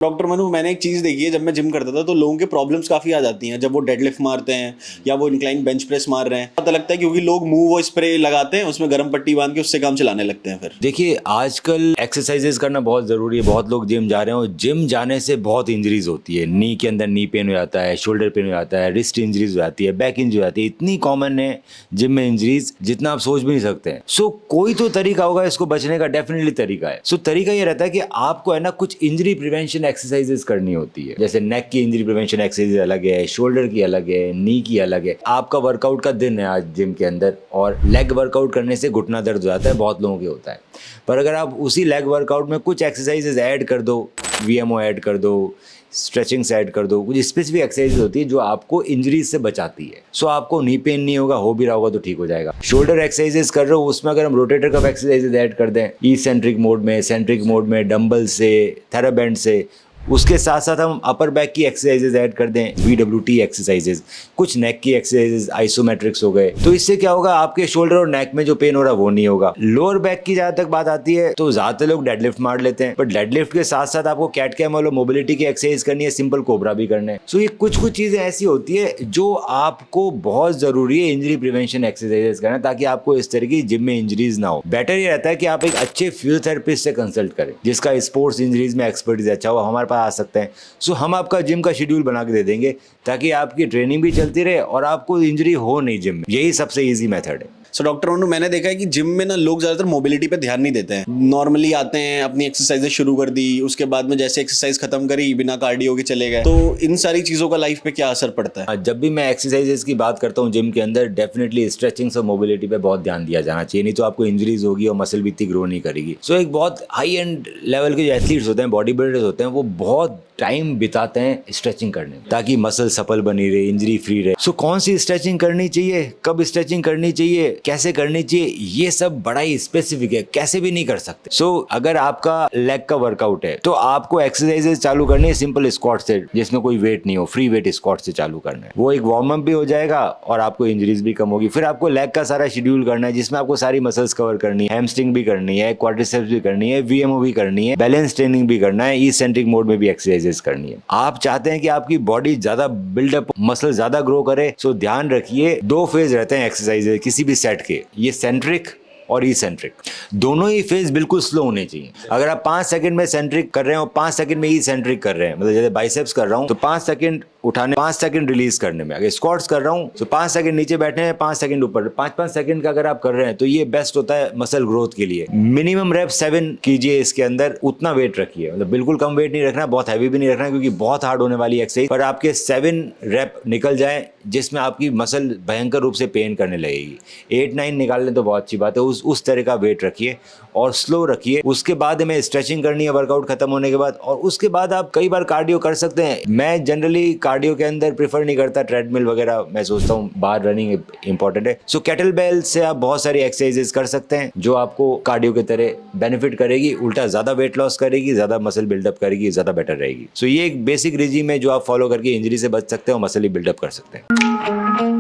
Doctor Manu, मैंने एक चीज देखी है, जब मैं जिम करता था तो लोगों के प्रॉब्लम्स काफी आ जाती हैं जब वो डेडलिफ्ट मारते हैं या वो इंक्लाइन बेंच प्रेस मार रहे हैं। पता लगता है क्योंकि लोग मुंह वो स्प्रे लगाते हैं, उसमें गर्म पट्टी बांध के उससे काम चलाने लगते हैं। फिर देखिए, आजकल एक्सरसाइजेस करना बहुत ज़रूरी है। बहुत लोग जिम जा रहे हैं और जिम जाने से बहुत इंजरीज होती है। नी के अंदर नी पेन हो जाता है, शोल्डर पेन हो जाता है, रिस्ट इंजरीज हो जाती है, बैक इंजरी हो जाती है। इतनी कॉमन है जिम में इंजरीज, जितना आप सोच भी नहीं सकते हैं। सो कोई तो तरीका होगा इसको बचने का, डेफिनेटली तरीका है। सो तरीका ये रहता है कि आपको है ना कुछ इंजरी प्रिवेंशन एक्सरसाइजेस करनी होती है। जैसे नेक की इंजरी प्रिवेंशन एक्सरसाइज अलग है, शोल्डर की अलग है, नी की अलग है। आपका वर्कआउट का दिन है आज जिम के अंदर, और लेग वर्कआउट करने से घुटना दर्द हो जाता है, बहुत लोगों के होता है। पर अगर आप उसी लेग वर्कआउट में कुछ एक्सरसाइजेज ऐड कर दो, वीएमओ ऐड कर दो, स्ट्रेचिंग्स ऐड कर दो, कुछ स्पेसिफिक एक्सरसाइज होती है जो आपको इंजरीज से बचाती है। सो आपको नी पेन नहीं होगा, हो भी रहा होगा तो ठीक हो जाएगा। शोल्डर एक्सरसाइजेज कर रहे हो, उसमें अगर हम रोटेटर कफ एक्सरसाइजेज ऐड कर दें, ई सेंट्रिक मोड में, सेंट्रिक मोड में, डंबल से, थेराबैंड से, उसके साथ साथ हम अपर बैक की एक्सरसाइजेज ऐड कर दें, VWT एक्सरसाइजेज, कुछ नेक की एक्सरसाइजेज, आइसोमेट्रिक्स हो गए, तो इससे क्या होगा, आपके शोल्डर और नेक में जो पेन हो रहा है वो नहीं होगा। लोअर बैक की जहां तक बात आती है तो ज्यादातर लोग डेडलिफ्ट मार लेते हैं, पर डेडलिफ्ट के साथ साथ आपको कैट कैम और मोबिलिटी की एक्सरसाइज करनी है, सिंपल कोबरा भी करना है। सो ये कुछ कुछ चीजें ऐसी होती है जो आपको बहुत जरूरी है इंजरी प्रिवेंशन एक्सरसाइजेज करना, ताकि आपको इस तरह की जिम में इंजरीज ना हो। बेटर ये रहता है कि आप एक अच्छे फिजियोथेरेपिस्ट से कंसल्ट करें, जिसका स्पोर्ट्स इंजरीज में एक्सपर्टीज अच्छा हो, हमारे पास आ सकते हैं। सो हम आपका जिम का शेड्यूल बना के दे देंगे, ताकि आपकी ट्रेनिंग भी चलती रहे और आपको इंजरी हो नहीं जिम में। यही सबसे ईजी मेथड है। सो डॉक्टर मनु, मैंने देखा है कि जिम में ना लोग ज्यादातर मोबिलिटी पे ध्यान नहीं देते हैं। नॉर्मली आते हैं, अपनी एक्सरसाइजेज शुरू कर दी, उसके बाद में जैसे एक्सरसाइज खत्म करी बिना कार्डियो के चले गए। तो इन सारी चीजों का लाइफ पे क्या असर पड़ता है? जब भी मैं एक्सरसाइजेस की बात करता हूँ जिम के अंदर, डेफिनेटली स्ट्रेचिंग्स और मोबिलिटी पे बहुत ध्यान दिया जाना चाहिए, नहीं तो आपको इंजरीज होगी और मसल भी इतनी ग्रो नहीं करेगी। सो एक बहुत हाई एंड लेवल के जो एथलीट्स होते हैं, बॉडी बिल्डर्स होते हैं, वो बहुत टाइम बिताते हैं स्ट्रेचिंग करने में, ताकि मसल सपल बनी रहे, इंजरी फ्री रहे। सो कौन सी स्ट्रेचिंग करनी चाहिए, कब स्ट्रेचिंग करनी चाहिए, कैसे करनी चाहिए, ये सब बड़ा ही स्पेसिफिक है, कैसे भी नहीं कर सकते। सो अगर आपका लेग का वर्कआउट है तो आपको एक्सरसाइजेस चालू करनी है सिंपल स्क्वाट से, जिसमें कोई वेट नहीं हो, फ्री वेट स्क्वाट से चालू करना है। वो एक वार्म अप भी हो जाएगा और आपको इंजरीज भी कम होगी। फिर आपको लेग का सारा शेड्यूल करना है, जिसमें आपको सारी मसल्स कवर करनी है, हैमस्ट्रिंग भी करनी है, क्वाड्रिसेप्स भी करनी है, वीएमओ भी करनी है, बैलेंस ट्रेनिंग भी करना है, ई सेंट्रिक मोड में भी एक्सरसाइजेस करनी है। आप चाहते हैं कि आपकी बॉडी ज्यादा बिल्डअप, मसल ज्यादा ग्रो करे, सो ध्यान रखिए 2 फेज रहते हैं एक्सरसाइज किसी भी सेट के, ये सेंट्रिक और ई सेंट्रिक। दोनों ही फेज बिल्कुल स्लो होने चाहिए। अगर आप 5 सेकंड में सेंट्रिक कर रहे हैं और 5 सेकंड में ई सेंट्रिक कर रहे हैं, मतलब जैसे बाइसेप्स कर रहा हूं तो 5 सेकंड उठाने, 5 सेकंड रिलीज करने में। अगर स्क्वाट्स कर रहा हूं तो 5 सेकंड नीचे बैठने हैं, 5 सेकंड ऊपर, 5-5 सेकंड का अगर आप कर रहे हैं तो ये बेस्ट होता है मसल ग्रोथ के लिए। मिनिमम रेप 7 कीजिए इसके अंदर, उतना वेट रखिए, मतलब बिल्कुल कम वेट नहीं रखना, बहुत हैवी भी नहीं रखना, क्योंकि बहुत हार्ड होने वाली एक्सरसाइज। पर आपके 7 रेप निकल जाए जिसमें आपकी मसल भयंकर रूप से पेन करने लगेगी। 8-9 निकाल लें तो बहुत अच्छी बात है। उस तरह का वेट रखिए और स्लो रखिए। उसके बाद हमें स्ट्रेचिंग करनी है वर्कआउट खत्म होने के बाद, और उसके बाद आप कई बार कार्डियो कर सकते हैं। मैं जनरली कार्डियो के अंदर प्रेफर नहीं करता ट्रेडमिल वगैरह, मैं सोचता हूँ बाहर रनिंग इंपॉर्टेंट है। सो केटल बेल से आप बहुत सारी एक्सरसाइजेस कर सकते हैं जो आपको कार्डियो की तरह बेनिफिट करेगी, उल्टा ज्यादा वेट लॉस करेगी, ज्यादा मसल बिल्डअप करेगी, ज्यादा बेटर रहेगी। सो ये एक बेसिक रिजीम है जो आप फॉलो करके इंजरी से बच सकते हैं और मसल ही बिल्डअप कर सकते हैं।